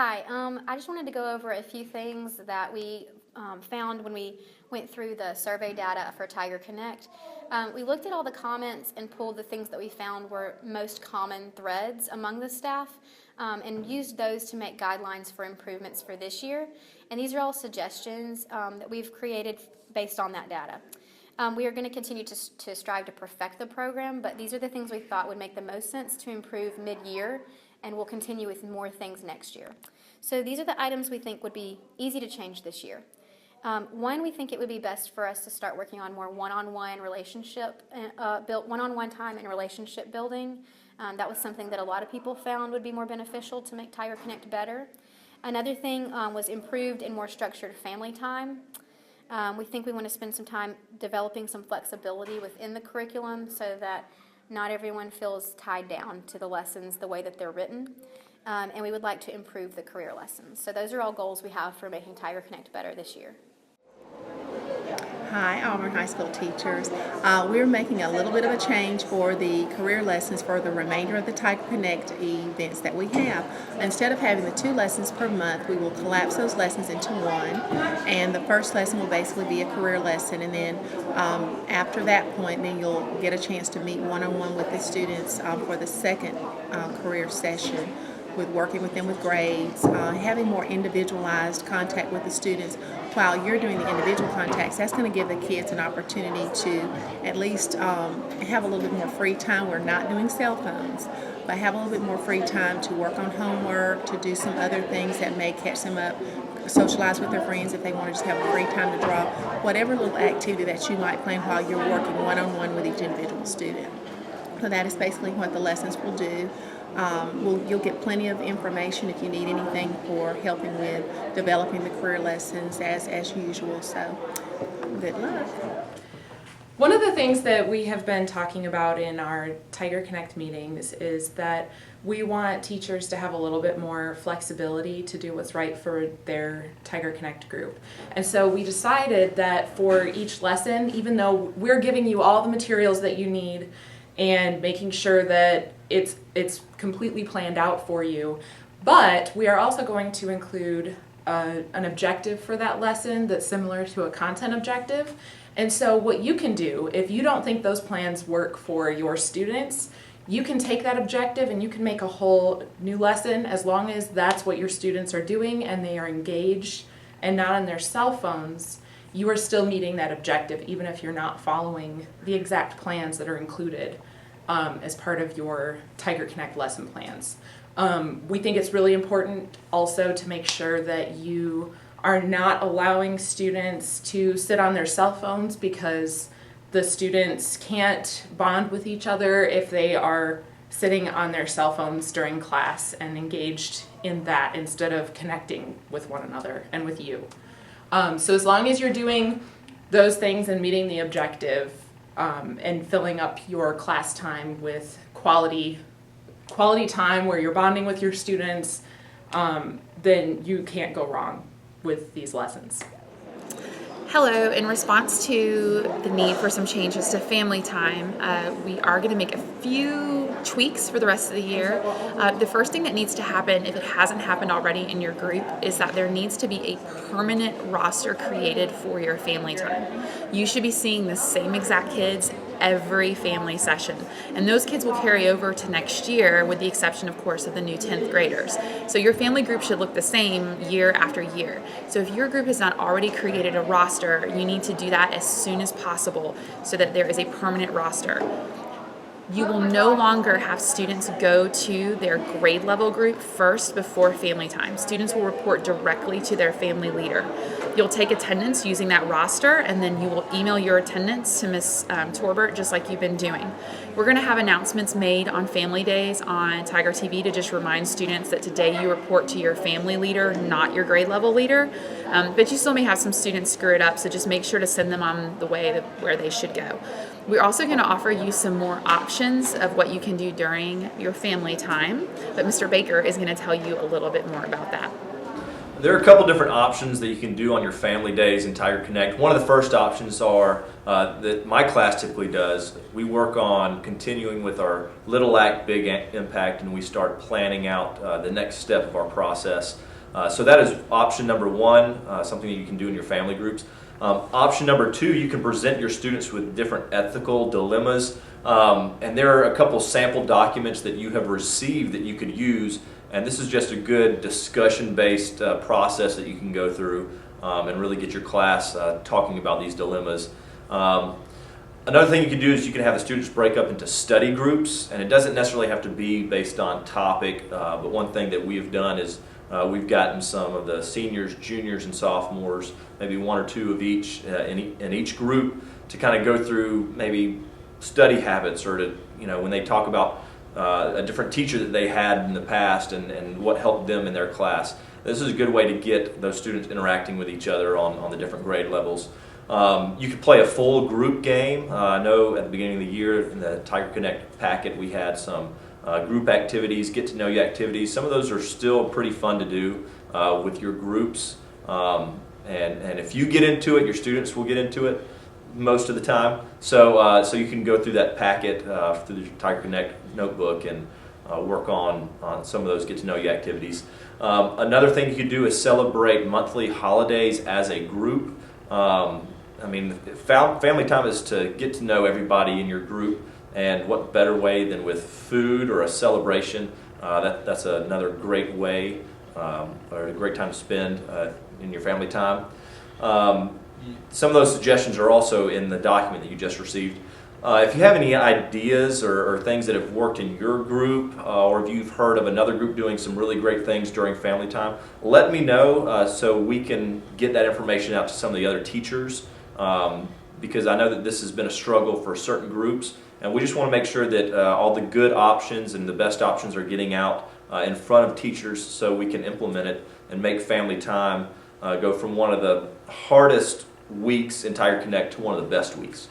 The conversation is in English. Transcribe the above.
Hi, I just wanted to go over a few things that we found when we went through the survey data for Tiger Connect. We looked at all the comments and pulled the things that we found were most common threads among the staff and used those to make guidelines for improvements for this year. And these are all suggestions that we've created based on that data. We are going to continue to strive to perfect the program, but these are the things we thought would make the most sense to improve mid-year, and we'll continue with more things next year. So these are the items we think would be easy to change this year. One, we think it would be best for us to start working on more one-on-one one-on-one time and relationship building. That was something that a lot of people found would be more beneficial to make Tiger Connect better. Another thing was improved and more structured family time. We think we want to spend some time developing some flexibility within the curriculum so that not everyone feels tied down to the lessons the way that they're written. And we would like to improve the career lessons. So those are all goals we have for making Tiger Connect better this year. Hi, Auburn High School teachers. We're making a little bit of a change for the career lessons for the remainder of the Tiger Connect events that we have. Instead of having the 2 lessons per month, we will collapse those lessons into one, and the first lesson will basically be a career lesson, and then after that point, then you'll get a chance to meet one-on-one with the students for the second career session, with working with them with grades, having more individualized contact with the students. While you're doing the individual contacts, that's going to give the kids an opportunity to at least have a little bit more free time. We're not doing cell phones, but have a little bit more free time to work on homework, to do some other things that may catch them up, socialize with their friends if they want to just have a free time to draw, whatever little activity that you might plan while you're working one-on-one with each individual student. So that is basically what the lessons will do. You'll get plenty of information if you need anything for helping with developing the career lessons as usual. So good luck. One of the things that we have been talking about in our Tiger Connect meetings is that we want teachers to have a little bit more flexibility to do what's right for their Tiger Connect group. And so we decided that for each lesson, even though we're giving you all the materials that you need and making sure that it's completely planned out for you, but we are also going to include an objective for that lesson that's similar to a content objective. And so what you can do, if you don't think those plans work for your students, you can take that objective and you can make a whole new lesson, as long as that's what your students are doing and they are engaged and not on their cell phones. You are still meeting that objective, even if you're not following the exact plans that are included as part of your Tiger Connect lesson plans. We think it's really important also to make sure that you are not allowing students to sit on their cell phones, because the students can't bond with each other if they are sitting on their cell phones during class and engaged in that instead of connecting with one another and with you. So as long as you're doing those things and meeting the objective and filling up your class time with quality time where you're bonding with your students, then you can't go wrong with these lessons. Hello. In response to the need for some changes to family time, we are going to make a few tweaks for the rest of the year. The first thing that needs to happen, if it hasn't happened already in your group, is that there needs to be a permanent roster created for your family time. You should be seeing the same exact kids every family session, and those kids will carry over to next year, with the exception, of course, of the new 10th graders. So your family group should look the same year after year. So if your group has not already created a roster, you need to do that as soon as possible so that there is a permanent roster. You will no longer have students go to their grade level group first before family time. Students will report directly to their family leader. You'll take attendance using that roster, and then you will email your attendance to Ms. Torbert, just like you've been doing. We're going to have announcements made on family days on Tiger TV to just remind students that today you report to your family leader, not your grade level leader. But you still may have some students screw it up, so just make sure to send them on the way where they should go. We're also going to offer you some more options of what you can do during your family time, but Mr. Baker is going to tell you a little bit more about that. There are a couple different options that you can do on your family days in Tiger Connect. One of the first options are that my class typically does. We work on continuing with our Little Act, Big Impact, and we start planning out the next step of our process. So that is option number one, something that you can do in your family groups. Option number two, you can present your students with different ethical dilemmas. And there are a couple sample documents that you have received that you could use. And this is just a good discussion-based process that you can go through and really get your class talking about these dilemmas. Another thing you can do is you can have the students break up into study groups, and it doesn't necessarily have to be based on topic, but one thing that we have done is we've gotten some of the seniors, juniors, and sophomores, maybe one or two of each in each group, to kind of go through maybe study habits, or to, when they talk about a different teacher that they had in the past and what helped them in their class. This is a good way to get those students interacting with each other on the different grade levels. You could play a full group game. I know at the beginning of the year in the Tiger Connect packet we had some group activities, get to know you activities. Some of those are still pretty fun to do with your groups. And if you get into it, your students will get into it most of the time. So you can go through that packet through the Tiger Connect notebook and work on some of those get to know you activities. Another thing you could do is celebrate monthly holidays as a group. Family time is to get to know everybody in your group, and what better way than with food or a celebration. That's another great way or a great time to spend in your family time. Some of those suggestions are also in the document that you just received. If you have any ideas or things that have worked in your group, or if you've heard of another group doing some really great things during family time, let me know so we can get that information out to some of the other teachers, because I know that this has been a struggle for certain groups, and we just want to make sure that all the good options and the best options are getting out in front of teachers so we can implement it and make family time go from one of the hardest weeks in Tiger Connect to one of the best weeks.